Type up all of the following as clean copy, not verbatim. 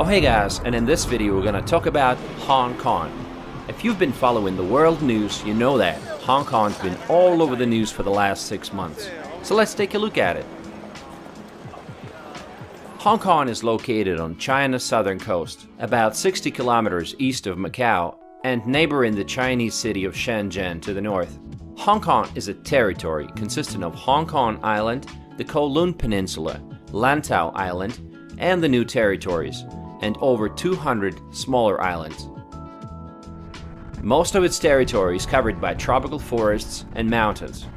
Oh hey guys, and in this video we're gonna talk about Hong Kong. If you've been following the world news, you know that Hong Kong's been all over the news for the last 6 months. So let's take a look at it. Hong Kong is located on China's southern coast, about 60 kilometers east of Macau, and neighboring the Chinese city of Shenzhen to the north. Hong Kong is a territory consisting of Hong Kong Island, the Kowloon Peninsula, Lantau Island, and the New Territories, and over 200 smaller islands. Most of its territory is covered by tropical forests and mountains.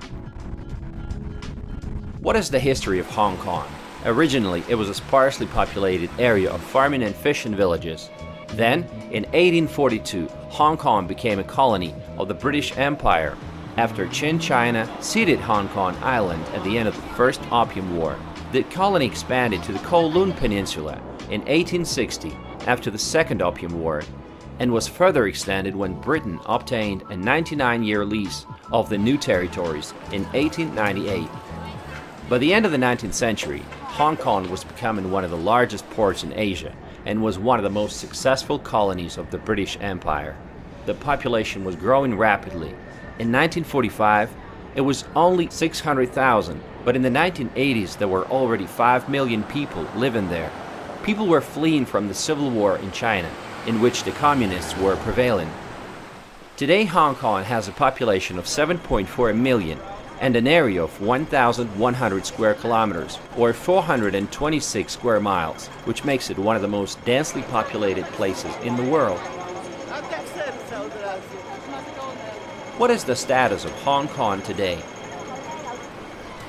What is the history of Hong Kong? Originally, it was a sparsely populated area of farming and fishing villages. Then, in 1842, Hong Kong became a colony of the British Empire after Qing China ceded Hong Kong Island at the end of the First Opium War. The colony expanded to the Kowloon Peninsula in 1860 after the Second Opium War, and was further extended when Britain obtained a 99-year lease of the New Territories in 1898. By the end of the 19th century, Hong Kong was becoming one of the largest ports in Asia and was one of the most successful colonies of the British Empire. The population was growing rapidly. In 1945, it was only 600,000, but in the 1980s there were already 5 million people living there. People were fleeing from the Civil War in China, in which the communists were prevailing. Today Hong Kong has a population of 7.4 million and an area of 1,100 square kilometers, or 426 square miles, which makes it one of the most densely populated places in the world. What is the status of Hong Kong today?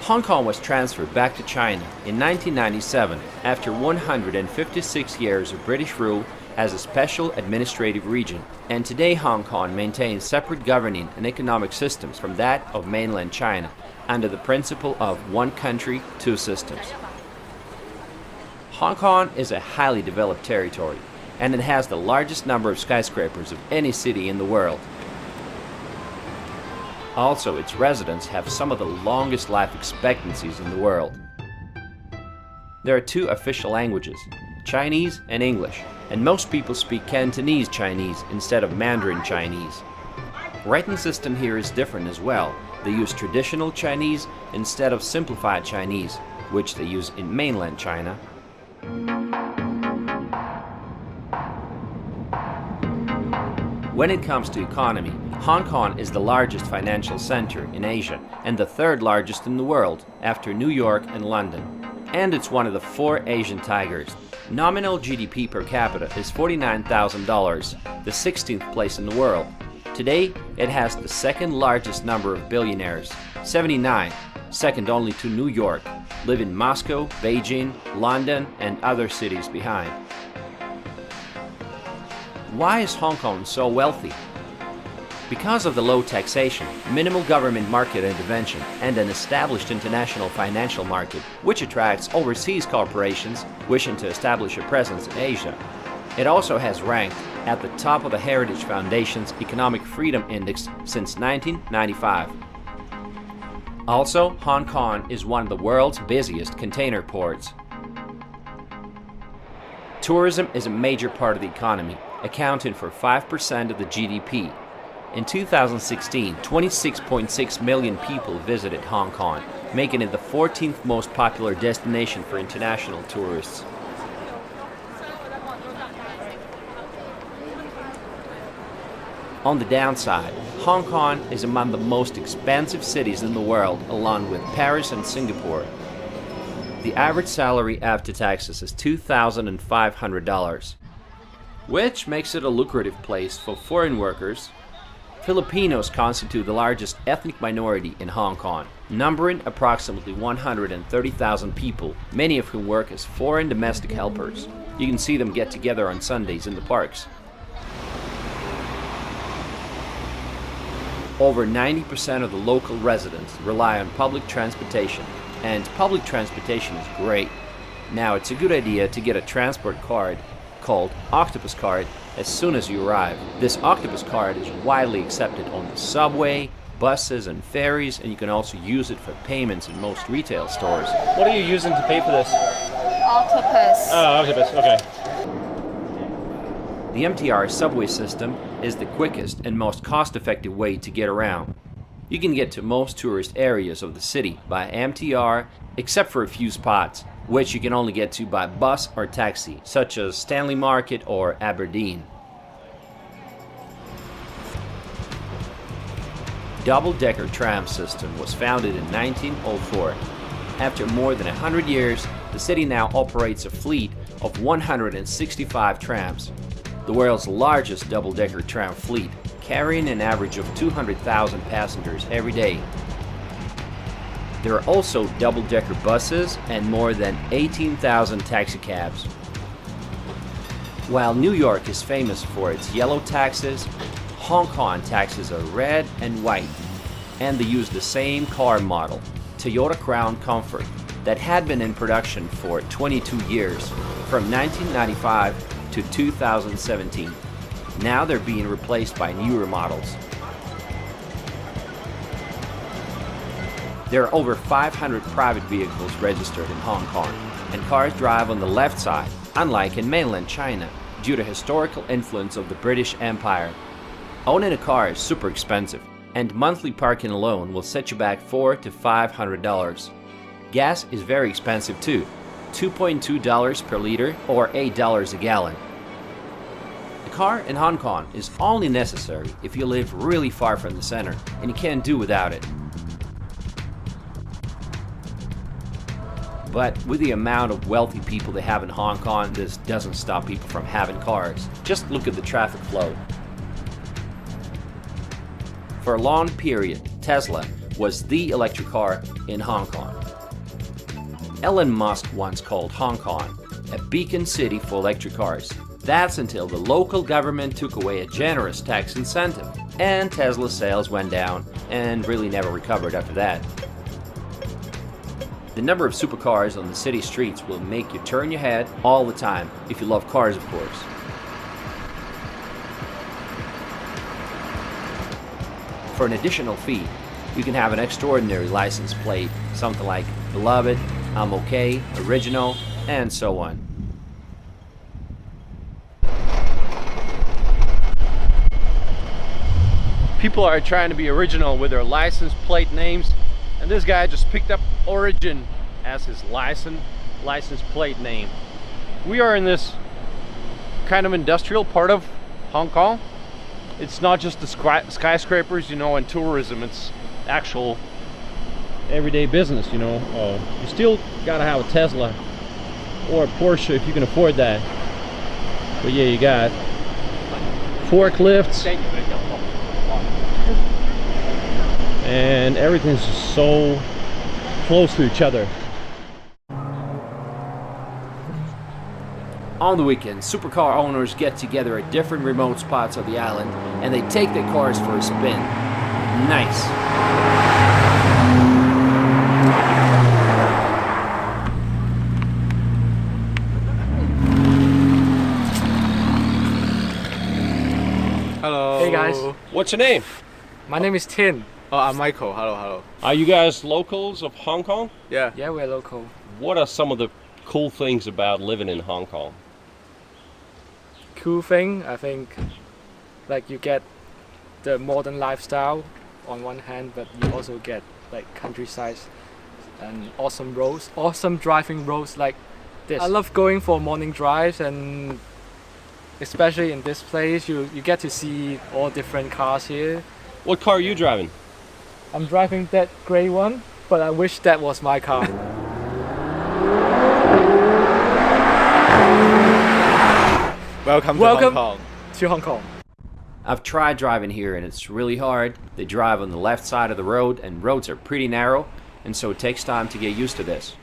Hong Kong was transferred back to China in 1997 after 156 years of British rule as a special administrative region, and today Hong Kong maintains separate governing and economic systems from that of mainland China under the principle of one country, two systems. Hong Kong is a highly developed territory, and it has the largest number of skyscrapers of any city in the world. Also, its residents have some of the longest life expectancies in the world. There are two official languages, Chinese and English, and most people speak Cantonese Chinese instead of Mandarin Chinese. Writing system here is different as well. They use traditional Chinese instead of simplified Chinese, which they use in mainland China. When it comes to economy, Hong Kong is the largest financial center in Asia and the third largest in the world after New York and London. And it's one of the 4 Asian tigers. Nominal GDP per capita is $49,000, the 16th place in the world. Today, it has the second largest number of billionaires, 79, second only to New York, live in Moscow, Beijing, London, and other cities behind. Why is Hong Kong so wealthy? Because of the low taxation, minimal government market intervention, and an established international financial market, which attracts overseas corporations wishing to establish a presence in Asia. It also has ranked at the top of the Heritage Foundation's Economic Freedom Index since 1995. Also, Hong Kong is one of the world's busiest container ports. Tourism is a major part of the economy, accounting for 5% of the GDP. In 2016, 26.6 million people visited Hong Kong, making it the 14th most popular destination for international tourists. On the downside, Hong Kong is among the most expensive cities in the world, along with Paris and Singapore. The average salary after taxes is $2,500, which makes it a lucrative place for foreign workers. Filipinos constitute the largest ethnic minority in Hong Kong, numbering approximately 130,000 people, many of whom work as foreign domestic helpers. You can see them get together on Sundays in the parks. Over 90% of the local residents rely on public transportation, and public transportation is great. Now, it's a good idea to get a transport card called Octopus Card as soon as you arrive. This Octopus Card is widely accepted on the subway, buses, and ferries, and you can also use it for payments in most retail stores. What are you using to pay for this? Octopus. Oh, octopus, okay. The MTR subway system is the quickest and most cost-effective way to get around. You can get to most tourist areas of the city by MTR, except for a few spots, which you can only get to by bus or taxi, such as Stanley Market or Aberdeen. Double-decker tram system was founded in 1904. After more than 100 years, the city now operates a fleet of 165 trams, the world's largest double-decker tram fleet, carrying an average of 200,000 passengers every day. There are also double-decker buses and more than 18,000 taxicabs. While New York is famous for its yellow taxis, Hong Kong taxis are red and white, and they use the same car model, Toyota Crown Comfort, that had been in production for 22 years, from 1995 to 2017. Now they're being replaced by newer models. There are over 500 private vehicles registered in Hong Kong, and cars drive on the left side, unlike in mainland China, due to historical influence of the British Empire. Owning a car is super expensive, and monthly parking alone will set you back $400 to $500. Gas is very expensive too, $2.2 per liter or $8 a gallon. A car in Hong Kong is only necessary if you live really far from the center, and you can't do without it. But with the amount of wealthy people they have in Hong Kong, this doesn't stop people from having cars. Just look at the traffic flow. For a long period, Tesla was the electric car in Hong Kong. Elon Musk once called Hong Kong a beacon city for electric cars. That's until the local government took away a generous tax incentive, and Tesla sales went down and really never recovered after that. The number of supercars on the city streets will make you turn your head all the time, if you love cars, of course. For an additional fee, you can have an extraordinary license plate, something like Beloved, I'm Okay, Original, and so on. People are trying to be original with their license plate names, and this guy just picked up Origin as his license plate name. We are in this kind of industrial part of Hong Kong. It's not just the skyscrapers, you know, and tourism. It's actual everyday business, you know. You still gotta have a Tesla or a Porsche if you can afford that. But yeah, you got forklifts, and everything's just so close to each other. On the weekends, supercar owners get together at different remote spots of the island and they take their cars for a spin. Nice. Hello. Hey guys, What's your name? my name is Tin. Oh, I'm Michael. Hello. Are you guys locals of Hong Kong? Yeah. Yeah, we're local. What are some of the cool things about living in Hong Kong? Cool thing, I think, like you get the modern lifestyle on one hand, but you also get like countryside and awesome roads, awesome driving roads like this. I love going for morning drives, and especially in this place, you get to see all different cars here. What car are you driving? I'm driving that grey one, but I wish that was my car. Welcome Welcome. to Hong Kong. To Hong Kong. I've tried driving here and it's really hard. They drive on the left side of the road and roads are pretty narrow, and so it takes time to get used to this.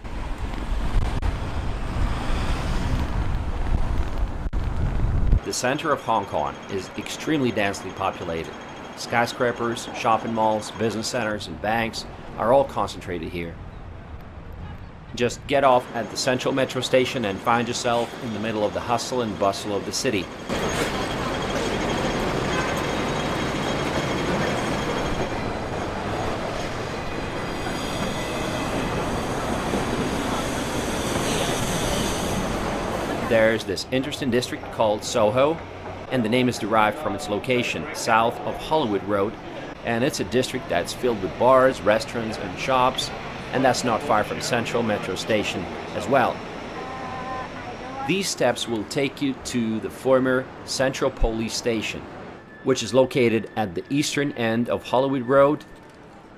The center of Hong Kong is extremely densely populated. Skyscrapers, shopping malls, business centers, and banks are all concentrated here. Just get off at the central metro station and find yourself in the middle of the hustle and bustle of the city. There's this interesting district called Soho, and the name is derived from its location south of Hollywood Road, and it's a district that's filled with bars, restaurants, and shops, and that's not far from Central Metro Station as well. These steps will take you to the former Central Police Station, which is located at the eastern end of Hollywood Road,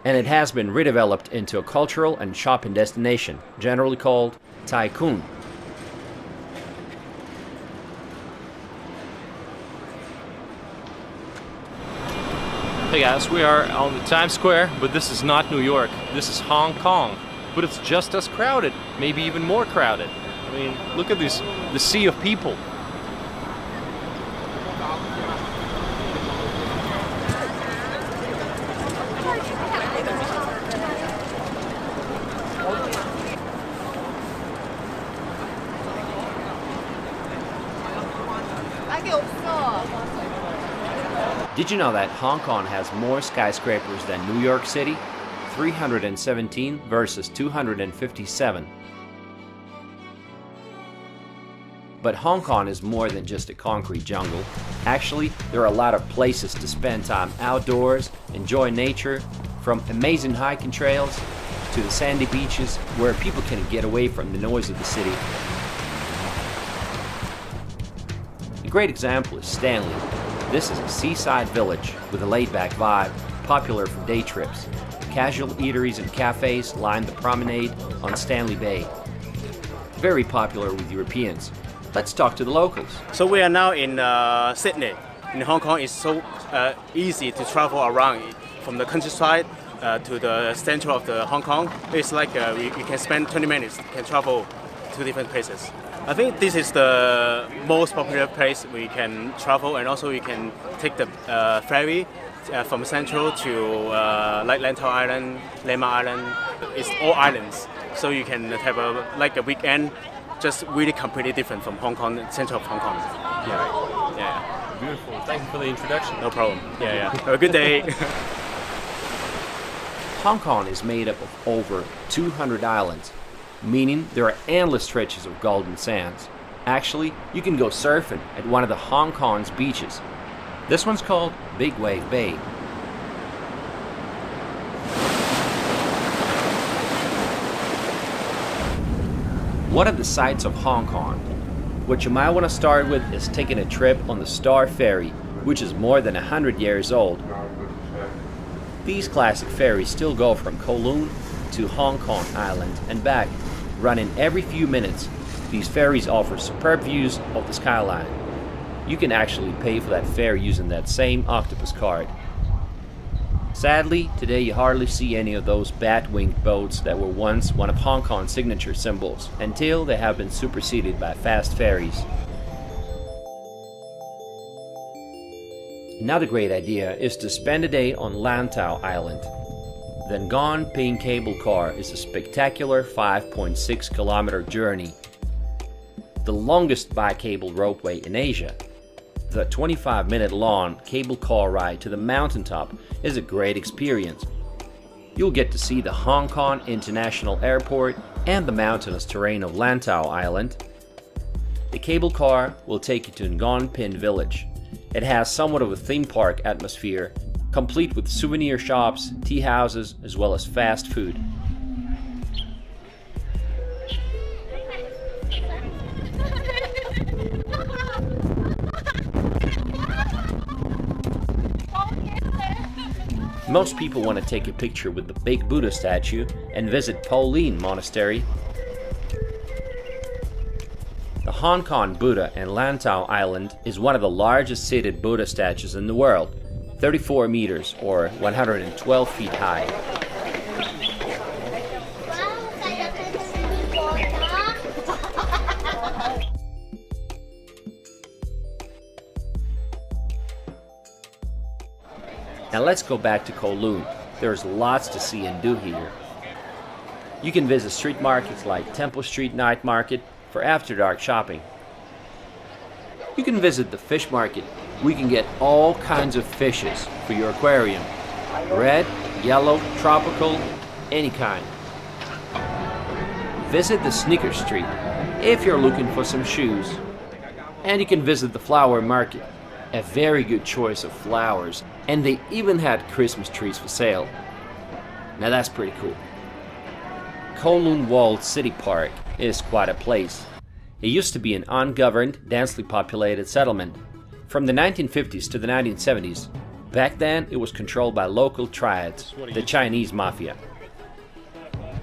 and it has been redeveloped into a cultural and shopping destination, generally called Tai Kung. Hey guys, we are on the Times Square, but this is not New York. This is Hong Kong, but it's just as crowded, maybe even more crowded. I mean, look at this, the sea of people. Did you know that Hong Kong has more skyscrapers than New York City? 317 versus 257. But Hong Kong is more than just a concrete jungle. Actually, there are a lot of places to spend time outdoors, enjoy nature, from amazing hiking trails to the sandy beaches where people can get away from the noise of the city. A great example is Stanley. This is a seaside village with a laid-back vibe, popular for day trips. Casual eateries and cafes line the promenade on Stanley Bay. Very popular with Europeans. Let's talk to the locals. So we are now in Sydney. In Hong Kong, it's so easy to travel around from the countryside to the center of the Hong Kong. It's like you can spend 20 minutes, can travel to different places. I think this is the most popular place we can travel, and also you can take the ferry from Central to like Lantau Island, Lema Island. It's all islands, so you can have a weekend, just really completely different from Hong Kong, center of Hong Kong. Yeah. Beautiful. Thank you for the introduction. No problem. Yeah. Have a good day. Hong Kong is made up of over 200 islands, meaning there are endless stretches of golden sands. Actually, you can go surfing at one of the Hong Kong's beaches. This one's called Big Wave Bay. What are the sights of Hong Kong? What you might want to start with is taking a trip on the Star Ferry, which is more than 100 years old. These classic ferries still go from Kowloon to Hong Kong Island and back, running every few minutes. These ferries offer superb views of the skyline. You can actually pay for that fare using that same octopus card. Sadly, today you hardly see any of those bat-winged boats that were once one of Hong Kong's signature symbols, until they have been superseded by fast ferries. Another great idea is to spend a day on Lantau Island. The Ngon Ping cable car is a spectacular 5.6 kilometer journey, the longest bi-cable ropeway in Asia. The 25-minute long cable car ride to the mountaintop is a great experience. You'll get to see the Hong Kong International Airport and the mountainous terrain of Lantau Island. The cable car will take you to Ngon Ping village. It has somewhat of a theme park atmosphere, complete with souvenir shops, tea houses, as well as fast food. Most people want to take a picture with the big Buddha statue and visit Pauline Monastery. The Hong Kong Buddha in Lantau Island is one of the largest seated Buddha statues in the world, 34 meters or 112 feet high. Now let's go back to Kowloon. There's lots to see and do here. You can visit street markets like Temple Street Night Market for after-dark shopping. You can visit the fish market. We can get all kinds of fishes for your aquarium. Red, yellow, tropical, any kind. Visit the sneaker street if you're looking for some shoes. And you can visit the flower market. a very good choice of flowers, and they even had Christmas trees for sale. Now that's pretty cool. Kowloon Walled City Park is quite a place. It used to be an ungoverned, densely populated settlement. From the 1950s to the 1970s, back then it was controlled by local triads, the Chinese mafia.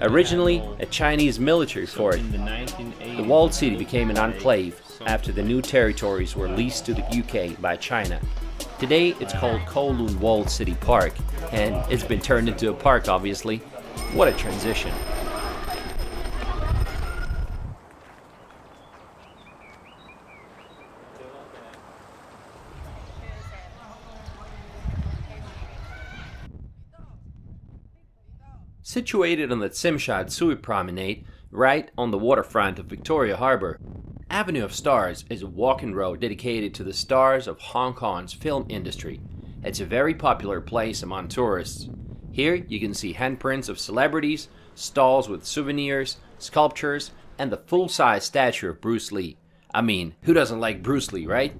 Originally a Chinese military fort, the walled city became an enclave after the new territories were leased to the UK by China. Today it's called Kowloon Walled City Park, and it's been turned into a park, obviously. What a transition. Situated on the Tsim Sha Tsui Promenade, right on the waterfront of Victoria Harbour, Avenue of Stars is a walking road dedicated to the stars of Hong Kong's film industry. It's a very popular place among tourists. Here you can see handprints of celebrities, stalls with souvenirs, sculptures, and the full-size statue of Bruce Lee. I mean, who doesn't like Bruce Lee, right?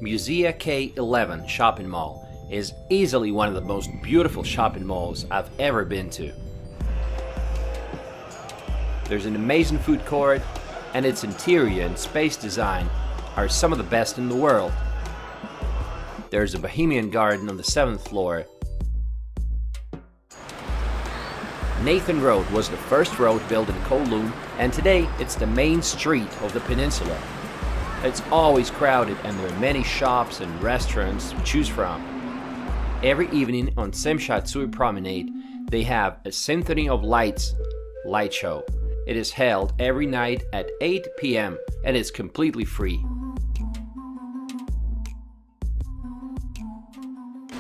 Musea K11 shopping mall is easily one of the most beautiful shopping malls I've ever been to. There's an amazing food court, and its interior and space design are some of the best in the world. There's a Bohemian garden on the 7th floor. Nathan Road was the first road built in Kowloon, and today it's the main street of the peninsula. It's always crowded, and there are many shops and restaurants to choose from. Every evening on Tsim Sha Tsui Promenade, they have a Symphony of Lights light show. It is held every night at 8 p.m. and it's completely free.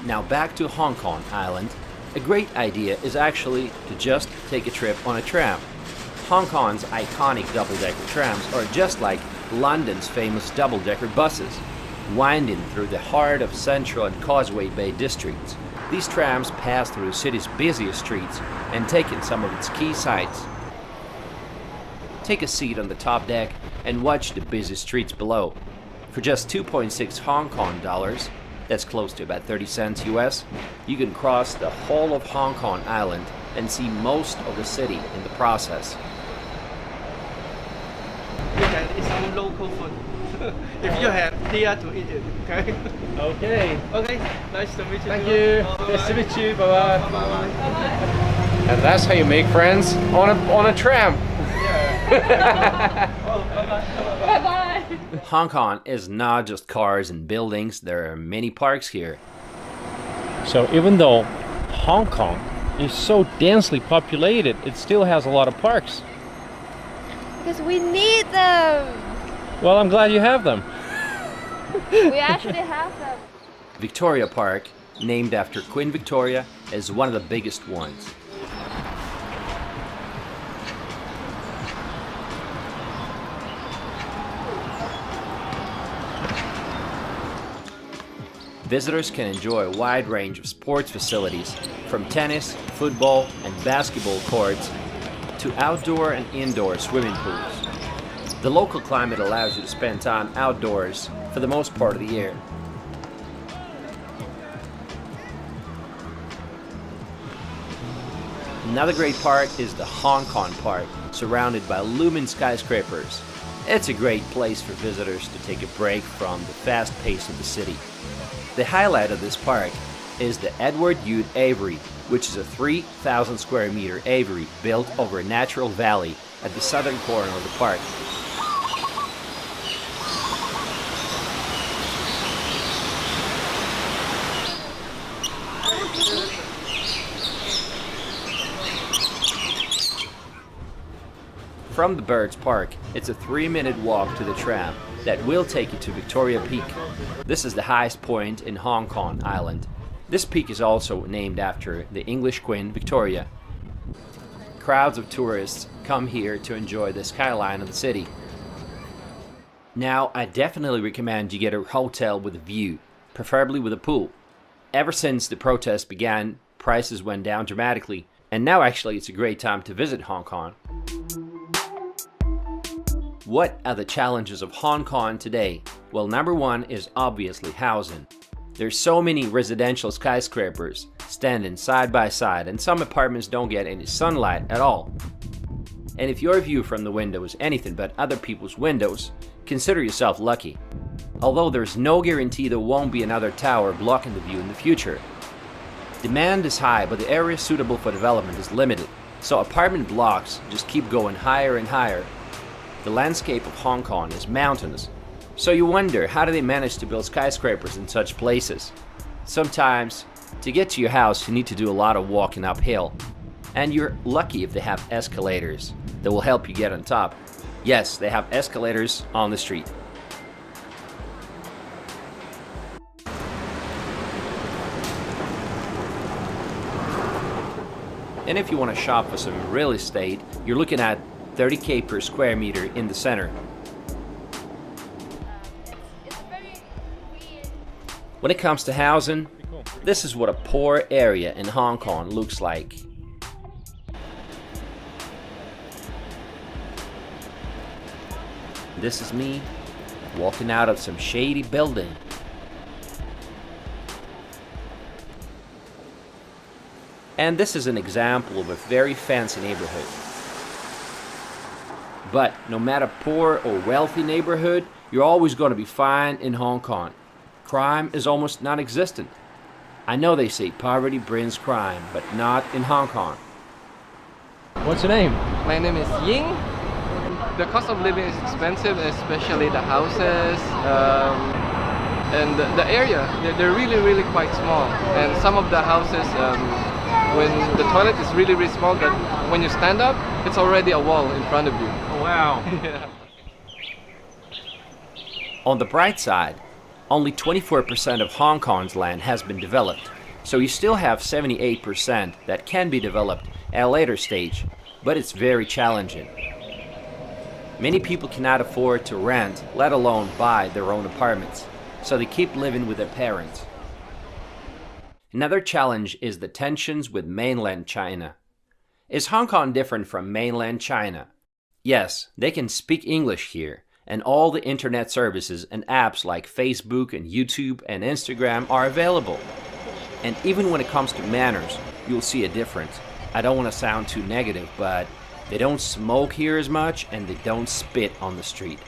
Now back to Hong Kong Island. A great idea is actually to just take a trip on a tram. Hong Kong's iconic double-decker trams are just like London's famous double-decker buses, winding through the heart of Central and Causeway Bay districts. These trams pass through the city's busiest streets and take in some of its key sights. Take a seat on the top deck and watch the busy streets below. For just 2.6 Hong Kong dollars, that's close to about 30 cents US, you can cross the whole of Hong Kong Island and see most of the city in the process. It's our local food. If you have here to eat it, okay? Okay. Okay, nice to meet you. Thank you. Nice to meet you. Bye bye. Bye. And that's how you make friends on a tram. Bye-bye. Hong Kong is not just cars and buildings, there are many parks here. So even though Hong Kong is so densely populated, it still has a lot of parks. Because we need them. Well, I'm glad you have them. We actually have them. Victoria Park, named after Queen Victoria, is one of the biggest ones. Visitors can enjoy a wide range of sports facilities, from tennis, football, and basketball courts to outdoor and indoor swimming pools. The local climate allows you to spend time outdoors for the most part of the year. Another great park is the Hong Kong Park, surrounded by looming skyscrapers. It's a great place for visitors to take a break from the fast pace of the city. The highlight of this park is the Edward Youde Aviary, which is a 3,000 square meter aviary built over a natural valley at the southern corner of the park. From the Birds Park, it's a 3-minute walk to the tram that will take you to Victoria Peak. This is the highest point in Hong Kong Island. This peak is also named after the English Queen Victoria. Crowds of tourists come here to enjoy the skyline of the city. Now, I definitely recommend you get a hotel with a view, preferably with a pool. Ever since the protests began, prices went down dramatically, and now actually it's a great time to visit Hong Kong. What are the challenges of Hong Kong today? Well, number one is obviously housing. There's so many residential skyscrapers standing side by side, and some apartments don't get any sunlight at all. And if your view from the window is anything but other people's windows, consider yourself lucky. Although there's no guarantee there won't be another tower blocking the view in the future. Demand is high, but the area suitable for development is limited, so apartment blocks just keep going higher and higher. The landscape of Hong Kong is mountainous, so you wonder, how do they manage to build skyscrapers in such places? Sometimes, to get to your house, you need to do a lot of walking uphill. And you're lucky if they have escalators that will help you get on top. Yes, they have escalators on the street. And if you want to shop for some real estate, you're looking at 30K per square meter in the center. It's very weird. When it comes to housing, this is what a poor area in Hong Kong looks like. This is me walking out of some shady building. And this is an example of a very fancy neighborhood. But no matter poor or wealthy neighborhood, you're always going to be fine in Hong Kong. Crime is almost non-existent. I know they say poverty brings crime, but not in Hong Kong. What's your name? My name is Ying. The cost of living is expensive, especially the houses and the area. They're really quite small. And some of the houses, when the toilet is really small, that when you stand up, it's already a wall in front of you. Oh, wow. Yeah. On the bright side, only 24% of Hong Kong's land has been developed, so you still have 78% that can be developed at a later stage, but it's very challenging. Many people cannot afford to rent, let alone buy their own apartments, so they keep living with their parents. Another challenge is the tensions with mainland China. Is Hong Kong different from mainland China? Yes, they can speak English here, and all the internet services and apps like Facebook and YouTube and Instagram are available. And even when it comes to manners, you'll see a difference. I don't want to sound too negative, but they don't smoke here as much and they don't spit on the street.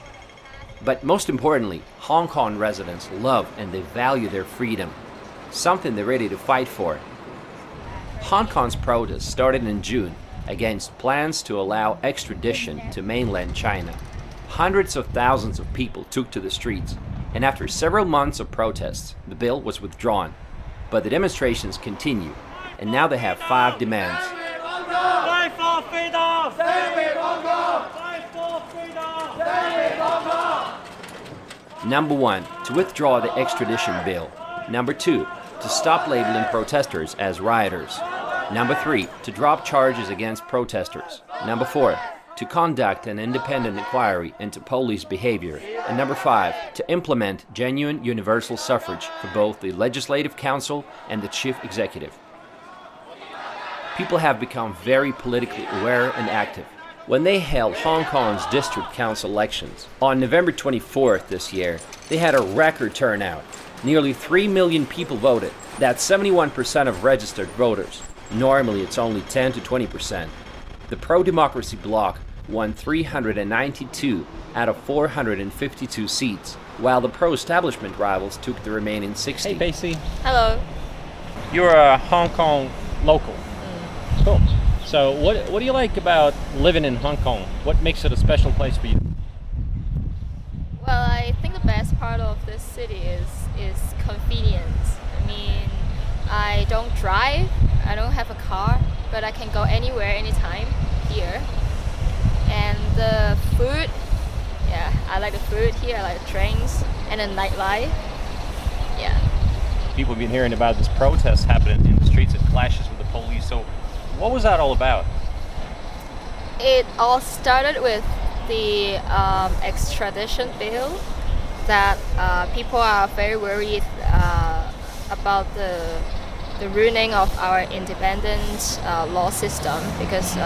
But most importantly, Hong Kong residents love and they value their freedom, something they're ready to fight for. Hong Kong's protests started in June against plans to allow extradition to mainland China. Hundreds of thousands of people took to the streets, and after several months of protests, the bill was withdrawn. But the demonstrations continue, and now they have 5 demands. Fight for freedom! Stay with Hong Kong! Fight for freedom! Stay with Hong Kong! Number 1, to withdraw the extradition bill. Number 2, to stop labeling protesters as rioters. Number 3, to drop charges against protesters. Number 4, to conduct an independent inquiry into police behavior. And number 5, to implement genuine universal suffrage for both the Legislative Council and the Chief Executive. People have become very politically aware and active. When they held Hong Kong's District Council elections on November 24th this year, they had a record turnout. Nearly 3 million people voted. That's 71% of registered voters. Normally it's only 10 to 20%. The pro-democracy bloc won 392 out of 452 seats, while the pro-establishment rivals took the remaining 60. Hey, Pacey. Hello. You're a Hong Kong local. Cool. So what do you like about living in Hong Kong? What makes it a special place for you? Well, I think the best part of this city is convenience. I mean, I don't drive, I don't have a car, but I can go anywhere, anytime here. And the food, yeah, I like the food here, I like the trains, and the nightlife, yeah. People have been hearing about this protest happening in the streets and clashes with the police, so what was that all about? It all started with the extradition bill that people are very worried about the ruining of our independent law system, because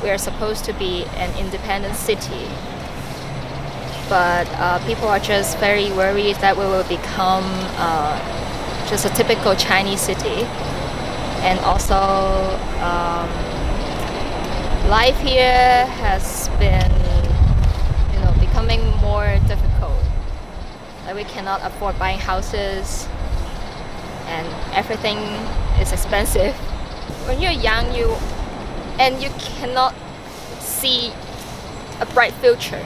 we are supposed to be an independent city. but people are just very worried that we will become just a typical Chinese city. And also, life here has been, becoming more difficult. Like we cannot afford buying houses, and everything is expensive. When you're young, you cannot see a bright future.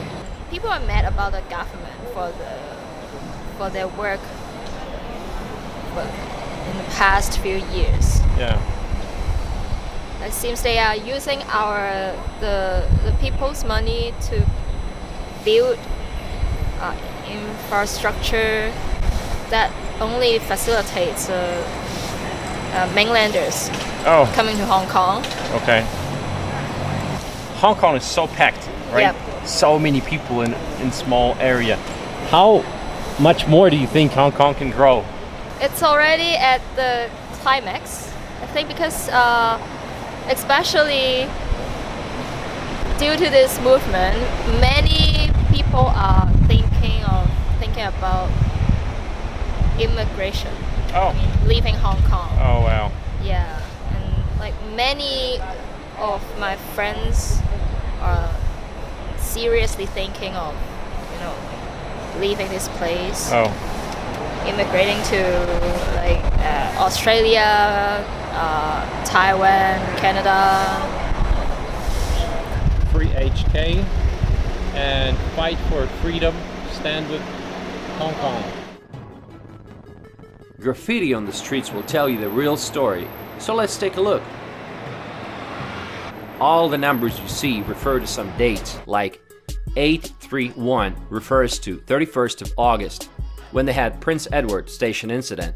People are mad about the government for their work in the past few years. Yeah. It seems they are using the people's money to build infrastructure that only facilitates mainlanders coming to Hong Kong. Okay. Hong Kong is so packed, right? Yep. So many people in small area. How much more do you think Hong Kong can grow? It's already at the climax, I think, because especially due to this movement, many people are thinking about immigration. Oh. I mean, leaving Hong Kong. Oh wow. Yeah, and like many of my friends are seriously thinking of, leaving this place. Oh. Immigrating to like Australia, Taiwan, Canada. Free HK and fight for freedom. Stand with Hong Kong. Graffiti on the streets will tell you the real story, so let's take a look. All the numbers you see refer to some dates, like 831 refers to 31st of August, when they had Prince Edward Station incident.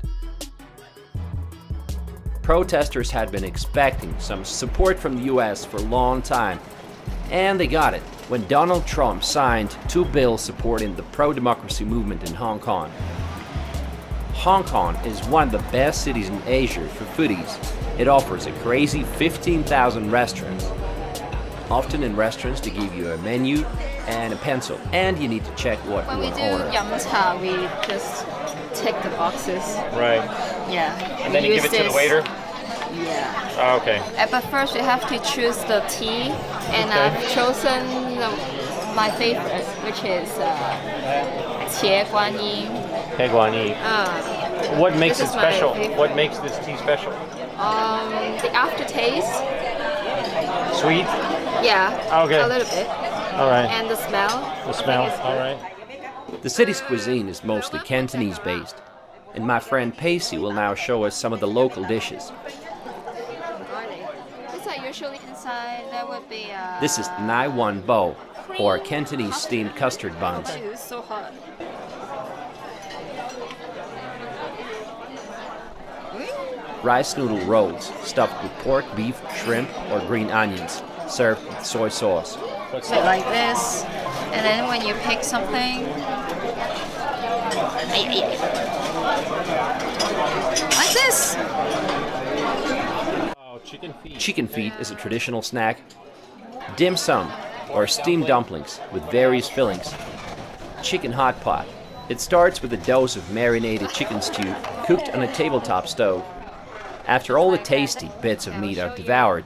Protesters had been expecting some support from the US for a long time, and they got it when Donald Trump signed 2 bills supporting the pro-democracy movement in Hong Kong. Hong Kong is one of the best cities in Asia for foodies. It offers a crazy 15,000 restaurants. Often in restaurants they give you a menu and a pencil, and you need to check what When you we want do to order. yum cha, we just tick the boxes. Right. Yeah. And then you give it to the waiter? Yeah. Oh, okay. But first we have to choose the tea, and I've chosen my favorite, which is Qie Guan Yin. He Guan Yi. What makes This it is my special? favorite. What makes this tea special? The aftertaste, Sweet? yeah, Okay. a little bit, All right. and the smell. The smell? I think it's All right. The city's cuisine is mostly Cantonese based, and my friend Pacey will now show us some of the local dishes. garlic. These are usually inside. There would be. This is Nai Wan Bo, or Cantonese steamed custard buns. It's so hot. Rice noodle rolls stuffed with pork, beef, shrimp, or green onions, served with soy sauce. Bit like this, and then when you pick something, like this. Oh, chicken feet. Chicken feet is a traditional snack. Dim sum, or steamed dumplings with various fillings. Chicken hot pot. It starts with a dose of marinated chicken stew cooked on a tabletop stove. After all the tasty bits of meat are devoured,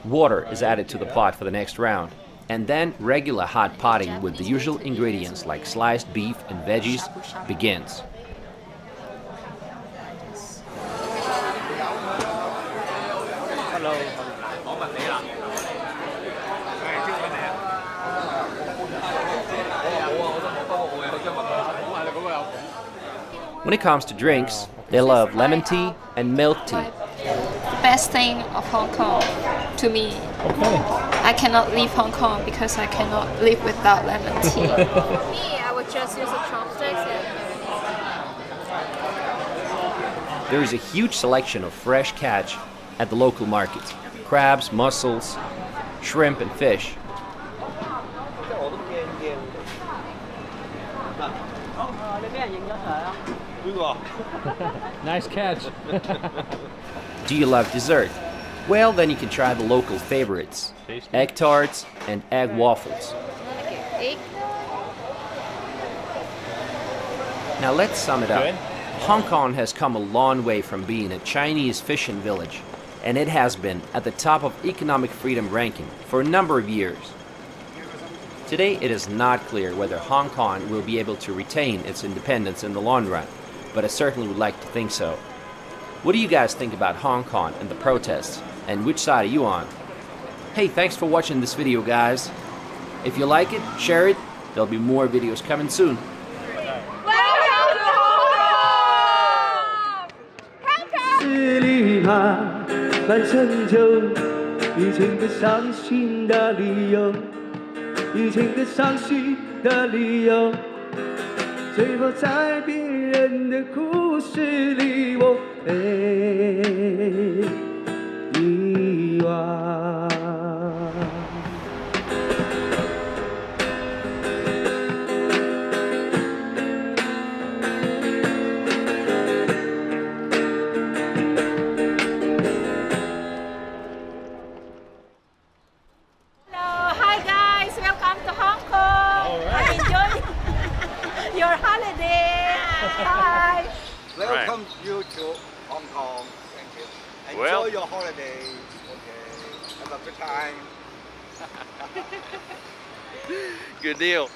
water is added to the pot for the next round, and then regular hot potting with the usual ingredients like sliced beef and veggies begins. When it comes to drinks, they love lemon tea and milk tea. The best thing of Hong Kong to me. Okay. I cannot leave Hong Kong because I cannot live without lemon tea. Me, I would just use the chopsticks and. There is a huge selection of fresh catch at the local markets. Crabs, mussels, shrimp and fish. Nice catch. Do you love dessert? Well, then you can try the local favorites. Tasty. Egg tarts and egg waffles. Egg. Now let's sum it up. Hong Kong has come a long way from being a Chinese fishing village, and it has been at the top of economic freedom ranking for a number of years. Today it is not clear whether Hong Kong will be able to retain its independence in the long run, but I certainly would like to think so. What do you guys think about Hong Kong and the protests, and which side are you on? Hey, thanks for watching this video, guys. If you like it, share it. There'll be more videos coming soon. Welcome you to Hong Kong. Thank you. Enjoy your holiday. Okay. Have a good time. Good deal.